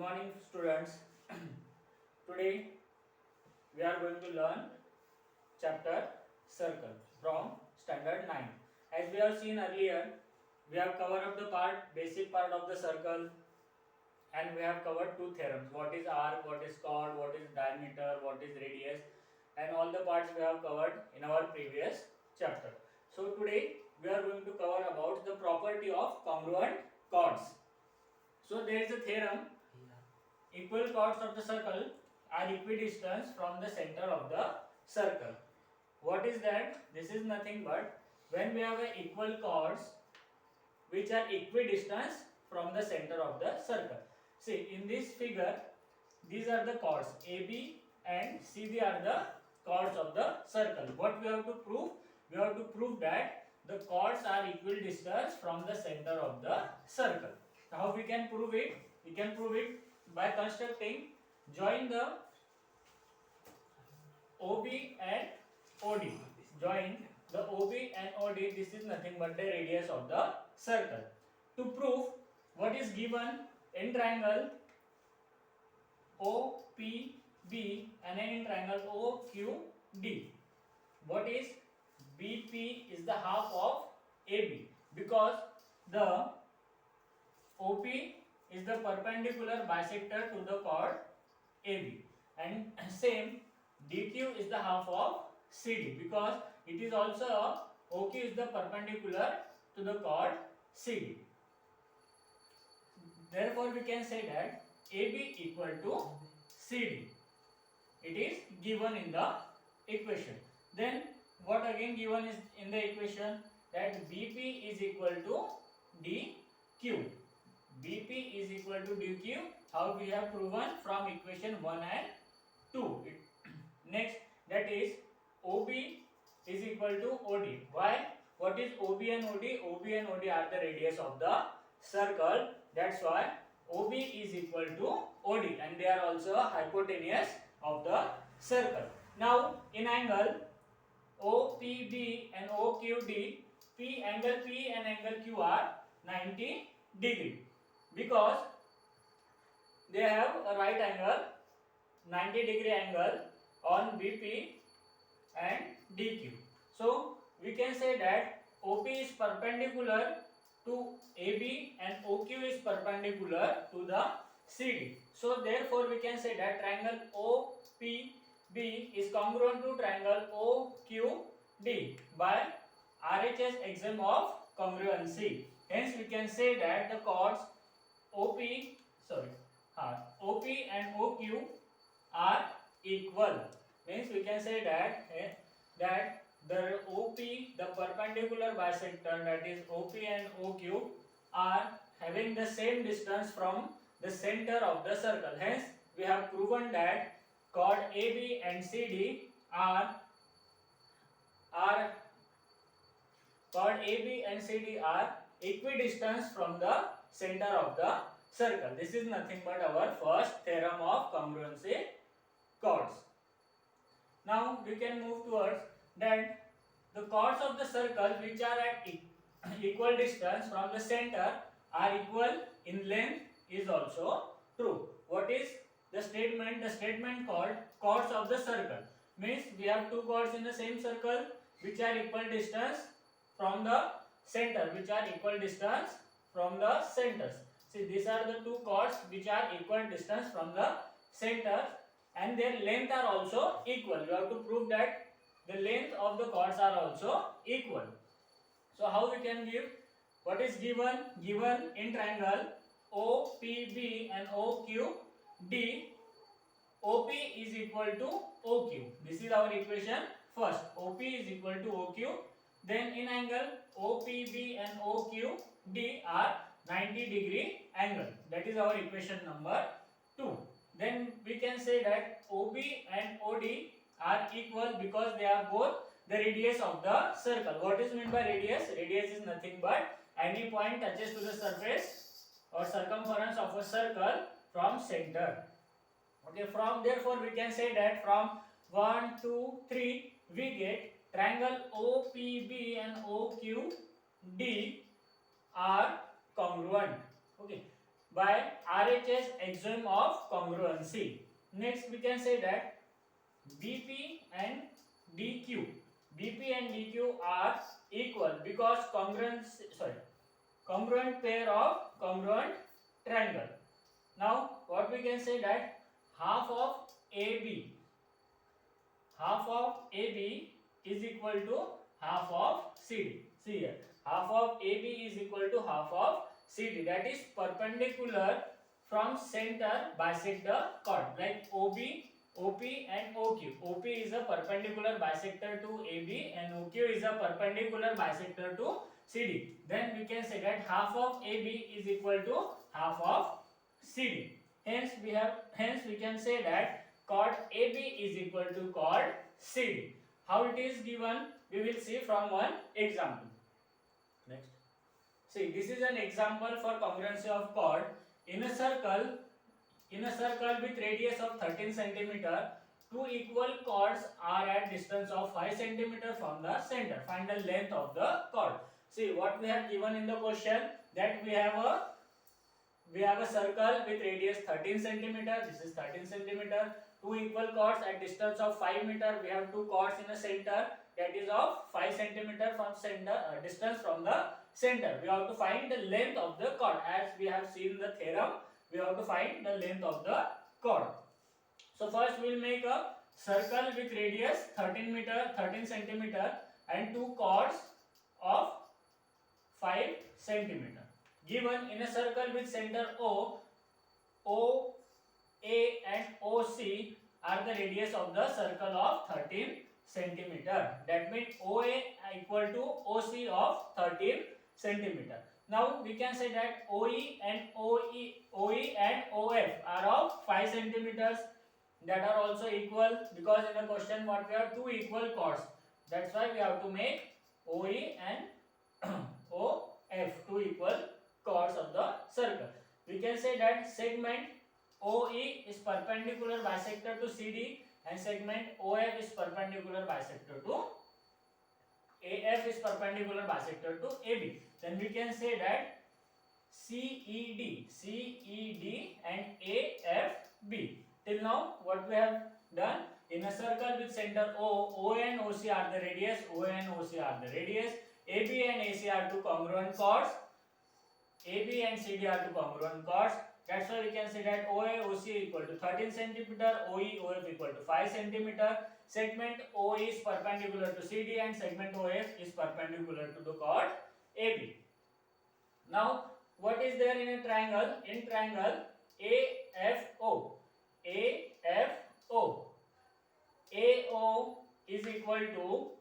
morning, students. Today we are going to learn chapter circle from standard 9. As we have seen earlier, we have covered up the basic part of the circle, and we have covered two theorems: what is arc, what is chord, what is diameter, what is radius, and all the parts we have covered in our previous chapter. So today we are going to cover about the property of congruent chords. So there is a theorem: equal chords of the circle are equidistant from the center of the circle. What is that? This is nothing but when we have a equal chords which are equidistant from the center of the circle. See, in this figure, these are the chords AB and CD are the chords of the circle. What we have to prove? We have to prove that the chords are equidistant from the center of the circle. How we can prove it? We can prove it by constructing join the OB and OD. Join the OB and OD. This is nothing but the radius of the circle. To prove what is given in triangle OPB and in triangle OQD. What is BP is the half of AB, because the OP is the perpendicular bisector to the chord AB, and same DQ is the half of CD, because it is also OQ is the perpendicular to the chord CD. Therefore we can say that AB equal to CD. It is given in the equation. Then what again given is in the equation? That BP is equal to DQ. BP is equal to DQ. How we have proven? From equation 1 and 2. Next, that is OB is equal to OD. Why? What is OB and OD? OB and OD are the radius of the circle. That's why OB is equal to OD, and they are also hypotenuse of the circle. Now, in angle OPB and OQD, angle P and angle Q are 90 degree, because they have a right angle 90 degree angle on BP and DQ. So we can say that OP is perpendicular to AB and OQ is perpendicular to the CD. So therefore we can say that triangle OPB is congruent to triangle OQD by RHS axiom of congruency. Hence we can say that the chords OP and OQ are equal. Means we can say that the OP, the perpendicular bisector, that is OP and OQ, are having the same distance from the center of the circle. Hence we have proven that chord AB and CD are equidistant from the center of the circle. This is nothing but our first theorem of congruency chords. Now we can move towards that the chords of the circle which are at equal distance from the center are equal in length is also true. What is the statement? The statement called chords of the circle means we have two chords in the same circle which are equal distance from the center, See, these are the two chords which are equal distance from the center, and their length are also equal. We have to prove that the length of the chords are also equal. So how we can give? What is given? Given in triangle OPB and OQD, OP is equal to OQ. This is our equation first. OP is equal to OQ. Then in angle OPB and OQD are 90 degree angle. That is our equation number 2. Then we can say that OB and OD are equal because they are both the radius of the circle. What is meant by radius? Radius is nothing but any point touches to the surface or circumference of a circle from center. Okay, therefore we can say that from 1, 2, 3 we get triangle OPB and OQD are congruent. Okay. by RHS axiom of congruency. Next we can say that BP and DQ. BP and DQ are equal because congruent pair of congruent triangle. Now what we can say that half of AB is equal to half of CD. See here, half of AB is equal to half of CD. That is perpendicular from center bisect the chord, like OB, OP and OQ. OP is a perpendicular bisector to AB and OQ is a perpendicular bisector to CD. Then we can say that half of AB is equal to half of CD. Hence we can say that chord AB is equal to chord CD. How it is given, we will see from one example. Next. See, this is an example for congruency of chord. In a circle with radius of 13 cm, two equal chords are at distance of 5 cm from the center. Find the length of the chord. See what we have given in the question, that we have a circle with radius 13 cm. This is 13 cm. Two equal chords at distance of 5 meter. We have two chords in the center, that is of 5 cm from center, distance from the center. We have to find the length of the chord. As we have seen the theorem, we have to find the length of the chord. So first we will make a circle with radius 13 cm and two chords of 5 cm. Given in a circle with center O, A and OC are the radius of the circle of 13 cm. That means OA equal to OC of 13 cm. Now we can say that OE and OF are of 5 cm. That are also equal, because in the question what we have two equal chords. That's why we have to make OE and OF two equal chords of the circle. We can say that segment OE is perpendicular bisector to CD and segment OF is perpendicular bisector to AF is perpendicular bisector to AB. Then we can say that CED and AFB. Till now what we have done, in a circle with center O and OC are the radius, AB and AC are two congruent chords, AB and CD are two congruent chords. That's why we can say that OA OC equal to 13 cm, OE OF equal to 5 cm. Segment OE is perpendicular to CD and segment OF is perpendicular to the chord AB. Now what is there in a triangle? In triangle AFO AO is equal to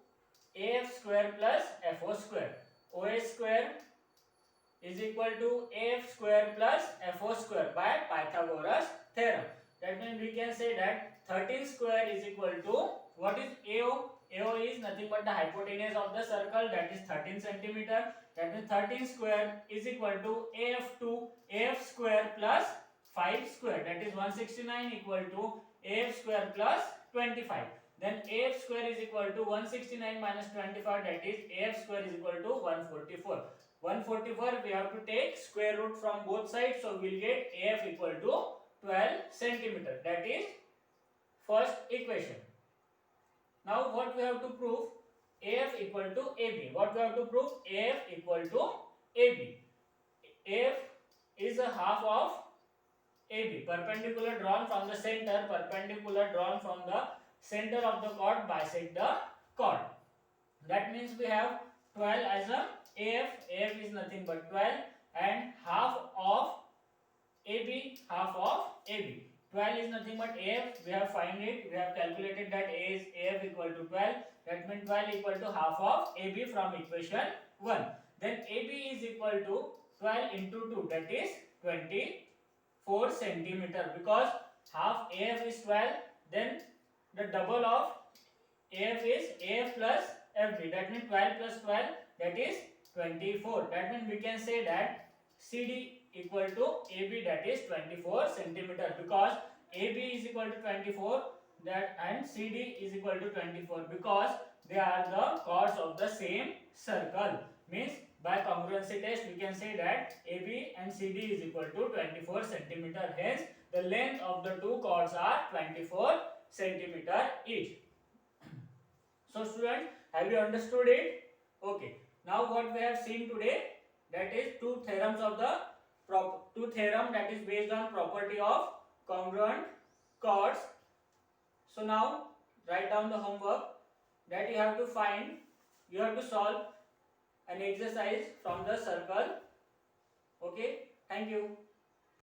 AF square plus FO square. OA square is equal to AF square plus FO square by Pythagoras theorem. That means we can say that 13 square is equal to, what is AO? AO is nothing but the hypotenuse of the circle, that is 13 cm. That means 13 square is equal to AF square plus 5 square, that is 169 equal to AF square plus 25. Then AF square is equal to 169 minus 25, that is AF square is equal to 144. 144 we have to take square root from both sides, so we will get AF equal to 12 cm. That is first equation. Now what we have to prove? AF equal to AB. What we have to prove? AF equal to AB. AF is a half of AB, perpendicular drawn from the center, of the chord bisect the chord. That means we have 12 as a AF is nothing but 12 and half of AB. 12 is nothing but AF, we have find it, we have calculated that AF equal to 12. That means 12 equal to half of AB from equation 1. Then AB is equal to 12 into 2, that is 24 centimeter, because half AF is 12, then the double of AF is AF plus FB. That means 12 plus 12, that is 24. That means we can say that CD equal to AB, that is 24 centimeter, because AB is equal to 24 that and CD is equal to 24, because they are the chords of the same circle. Means by congruency test we can say that AB and CD is equal to 24 centimeter. Hence the length of the two chords are 24 centimeter each. So students, have you understood it? Okay. Now what we have seen today, that is two theorems that is based on property of congruent chords. So now write down the homework that you have to solve an exercise from the circle. Okay, thank you.